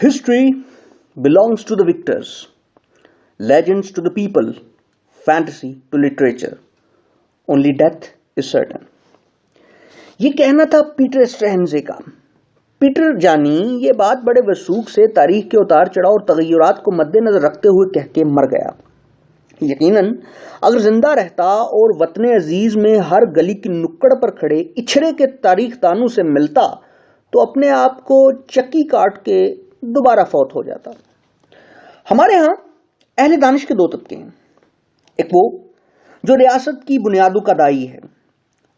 History belongs to the victors, legends to the people, fantasy to literature. Only death is certain. یہ کہنا تھا Peter اسٹرہنزے کا. Peter جانی یہ بات بڑے وثوق سے تاریخ کے اتار چڑھاؤ اور تغیرات کو مد نظر رکھتے ہوئے کہہ کے مر گیا. یقیناً اگر زندہ رہتا اور وطن عزیز میں ہر گلی کی نکڑ پر کھڑے اچھڑے کے تاریخ دانوں سے ملتا تو اپنے آپ کو چکی کاٹ کے دوبارہ فوت ہو جاتا. ہمارے ہاں اہل دانش کے دو طبقے ہیں. ایک وہ جو ریاست کی بنیادوں کا دائی ہے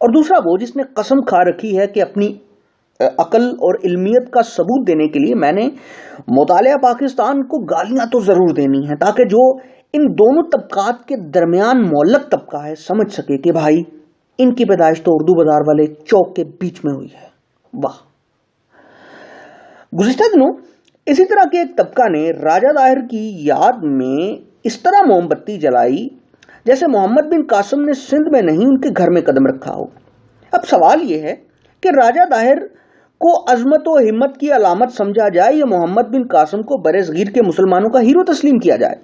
اور دوسرا وہ جس نے قسم کھا رکھی ہے کہ اپنی عقل اور علمیت کا ثبوت دینے کے لیے میں نے مطالعہ پاکستان کو گالیاں تو ضرور دینی ہیں تاکہ جو ان دونوں طبقات کے درمیان معلق طبقہ ہے سمجھ سکے کہ بھائی ان کی پیدائش تو اردو بازار والے چوک کے بیچ میں ہوئی ہے. واہ. گزشتہ دنوں اسی طرح کے ایک طبقہ نے راجہ طاہر کی یاد میں اس طرح موم بتی جلائی جیسے محمد بن قاسم نے سندھ میں نہیں ان کے گھر میں قدم رکھا ہو. اب سوال یہ ہے کہ راجہ طاہر کو عظمت و ہمت کی علامت سمجھا جائے یا محمد بن قاسم کو برصغیر کے مسلمانوں کا ہیرو تسلیم کیا جائے.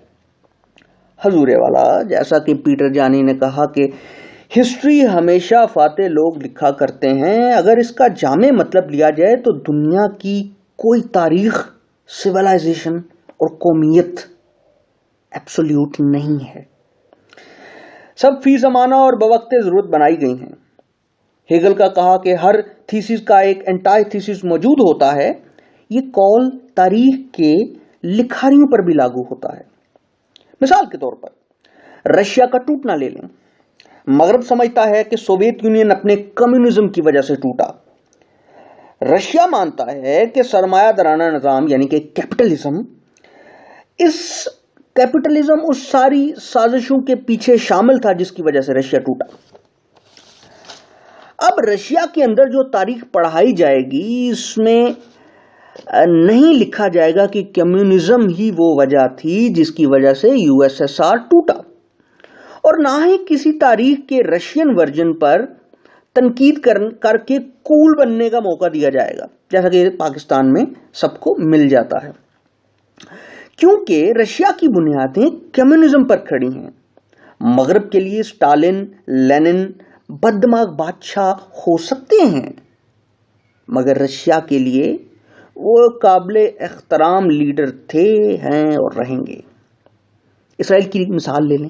حضور والا جیسا کہ پیٹر جانی نے کہا کہ ہسٹری ہمیشہ فاتح لوگ لکھا کرتے ہیں. اگر اس کا جامع مطلب لیا جائے تو دنیا کی کوئی تاریخ سویلائزیشن اور قومیت ایبسولیوٹ نہیں ہے. سب فی زمانہ اور بوقت ضرورت بنائی گئی ہیں. ہیگل کا کہا کہ ہر تھیسس کا ایک انٹائی تھیسس موجود ہوتا ہے. یہ قول تاریخ کے لکھاریوں پر بھی لاگو ہوتا ہے. مثال کے طور پر رشیا کا ٹوٹنا لے لیں. مغرب سمجھتا ہے کہ سوویت یونین اپنے کمیونزم کی وجہ سے ٹوٹا. رشیا مانتا ہے کہ سرمایہ دارانہ نظام یعنی کہ کیپٹلزم اس ساری سازشوں کے پیچھے شامل تھا جس کی وجہ سے رشیا ٹوٹا. اب رشیا کے اندر جو تاریخ پڑھائی جائے گی اس میں نہیں لکھا جائے گا کہ کمیونزم ہی وہ وجہ تھی جس کی وجہ سے یو ایس ایس آر ٹوٹا, اور نہ ہی کسی تاریخ کے رشین ورژن پر تنقید کر کے کول بننے کا موقع دیا جائے گا جیسا کہ پاکستان میں سب کو مل جاتا ہے, کیونکہ رشیا کی بنیادیں کمیونزم پر کھڑی ہیں. مغرب کے لیے اسٹالن لینن بددماغ بادشاہ ہو سکتے ہیں مگر رشیا کے لیے وہ قابل احترام لیڈر تھے, ہیں اور رہیں گے. اسرائیل کی مثال لے لیں.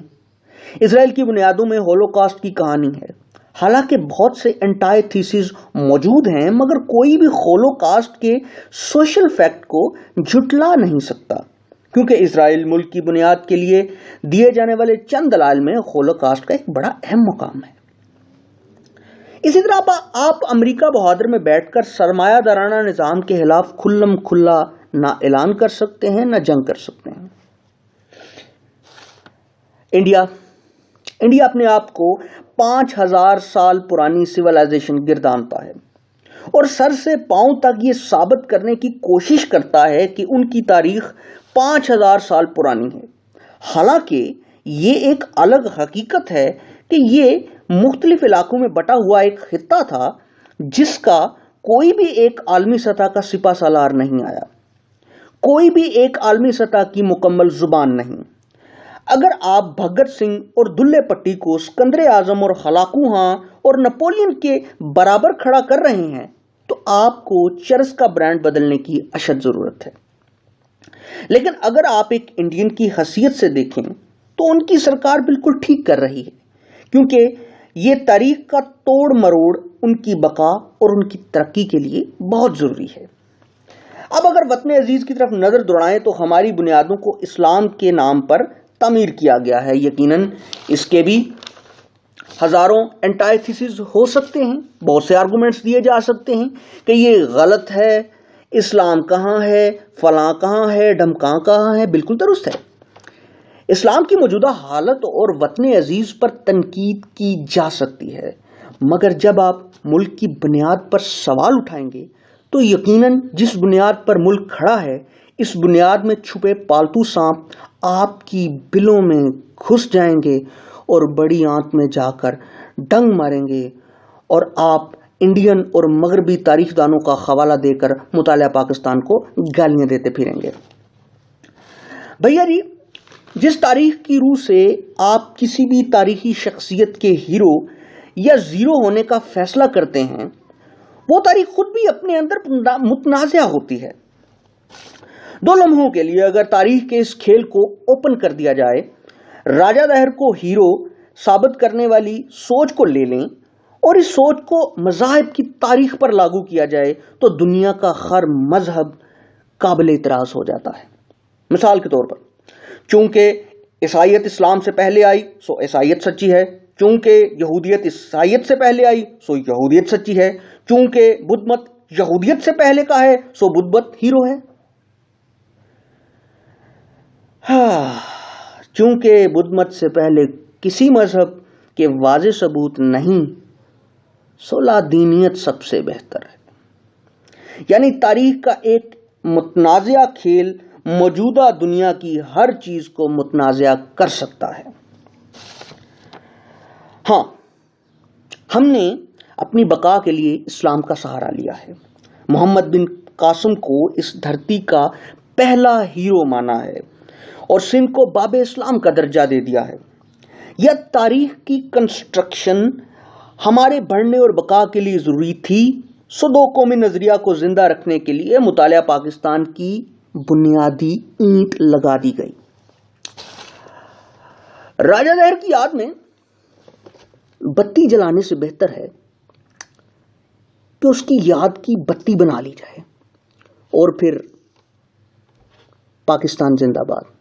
اسرائیل کی بنیادوں میں ہولوکاسٹ کی کہانی ہے. حالانکہ بہت سے انٹائی تھیسز موجود ہیں مگر کوئی بھی ہولوکاسٹ کے سوشل فیکٹ کو جھٹلا نہیں سکتا کیونکہ اسرائیل ملک کی بنیاد کے لیے دیے جانے والے چند دلائل میں ہولوکاسٹ کا ایک بڑا اہم مقام ہے. اسی طرح آپ امریکہ بہادر میں بیٹھ کر سرمایہ دارانہ نظام کے خلاف کھلم کھلا نہ اعلان کر سکتے ہیں نہ جنگ کر سکتے ہیں. انڈیا اپنے آپ کو 5000 سال پرانی سویلائزیشن گردانتا ہے اور سر سے پاؤں تک یہ ثابت کرنے کی کوشش کرتا ہے کہ ان کی تاریخ 5000 سال پرانی ہے. حالانکہ یہ ایک الگ حقیقت ہے کہ یہ مختلف علاقوں میں بٹا ہوا ایک خطہ تھا جس کا کوئی بھی ایک عالمی سطح کا سپہ سالار نہیں آیا, کوئی بھی ایک عالمی سطح کی مکمل زبان نہیں. اگر آپ بھگت سنگھ اور دلے پٹی کو سکندر اعظم اور ہلاکو خان اور نپولین کے برابر کھڑا کر رہے ہیں تو آپ کو چرس کا برانڈ بدلنے کی اشد ضرورت ہے. لیکن اگر آپ ایک انڈین کی حیثیت سے دیکھیں تو ان کی سرکار بالکل ٹھیک کر رہی ہے کیونکہ یہ تاریخ کا توڑ مروڑ ان کی بقا اور ان کی ترقی کے لیے بہت ضروری ہے. اب اگر وطن عزیز کی طرف نظر دوڑائیں تو ہماری بنیادوں کو اسلام کے نام پر تعمیر کیا گیا ہے. یقیناً اس کے بھی ہزاروں اینٹائی تھیسز ہو سکتے ہیں, بہت سے آرگومنٹس دیے جا سکتے ہیں کہ یہ غلط ہے, اسلام کہاں ہے, فلاں کہاں ہے, ڈھمکاں کہاں ہے. بالکل درست ہے. اسلام کی موجودہ حالت اور وطن عزیز پر تنقید کی جا سکتی ہے مگر جب آپ ملک کی بنیاد پر سوال اٹھائیں گے تو یقیناً جس بنیاد پر ملک کھڑا ہے اس بنیاد میں چھپے پالتو سانپ آپ کی بلوں میں گھس جائیں گے اور بڑی آنت میں جا کر ڈنگ ماریں گے اور آپ انڈین اور مغربی تاریخ دانوں کا حوالہ دے کر مطالعہ پاکستان کو گالیاں دیتے پھریں گے۔ بھیا جی، جس تاریخ کی روح سے آپ کسی بھی تاریخی شخصیت کے ہیرو یا زیرو ہونے کا فیصلہ کرتے ہیں، وہ تاریخ خود بھی اپنے اندر متنازع ہوتی ہے۔ دو لمحوں کے لیے اگر تاریخ کے اس کھیل کو اوپن کر دیا جائے، راجہ دہر کو ہیرو ثابت کرنے والی سوچ کو لے لیں اور اس سوچ کو مذاہب کی تاریخ پر لاگو کیا جائے تو دنیا کا ہر مذہب قابل اعتراض ہو جاتا ہے۔ مثال کے طور پر، چونکہ عیسائیت اسلام سے پہلے آئی سو عیسائیت سچی ہے، چونکہ یہودیت عیسائیت سے پہلے آئی سو یہودیت سچی ہے، چونکہ بدھ مت یہودیت سے پہلے کا ہے سو بدھ مت ہیرو ہے۔ چونکہ بدھ مت سے پہلے کسی مذہب کے واضح ثبوت نہیں سو لا دینیت سب سے بہتر ہے۔ یعنی تاریخ کا ایک متنازع کھیل موجودہ دنیا کی ہر چیز کو متنازع کر سکتا ہے۔ ہاں، ہم نے اپنی بقا کے لیے اسلام کا سہارا لیا ہے، محمد بن قاسم کو اس دھرتی کا پہلا ہیرو مانا ہے اور سندھ کو باب اسلام کا درجہ دے دیا ہے۔ یہ تاریخ کی کنسٹرکشن ہمارے بڑھنے اور بقا کے لیے ضروری تھی، سو دو قومی نظریہ کو زندہ رکھنے کے لیے مطالعہ پاکستان کی بنیادی اینٹ لگا دی گئی۔ راجہ دہر کی یاد میں بتی جلانے سے بہتر ہے کہ اس کی یاد کی بتی بنا لی جائے، اور پھر پاکستان زندہ باد۔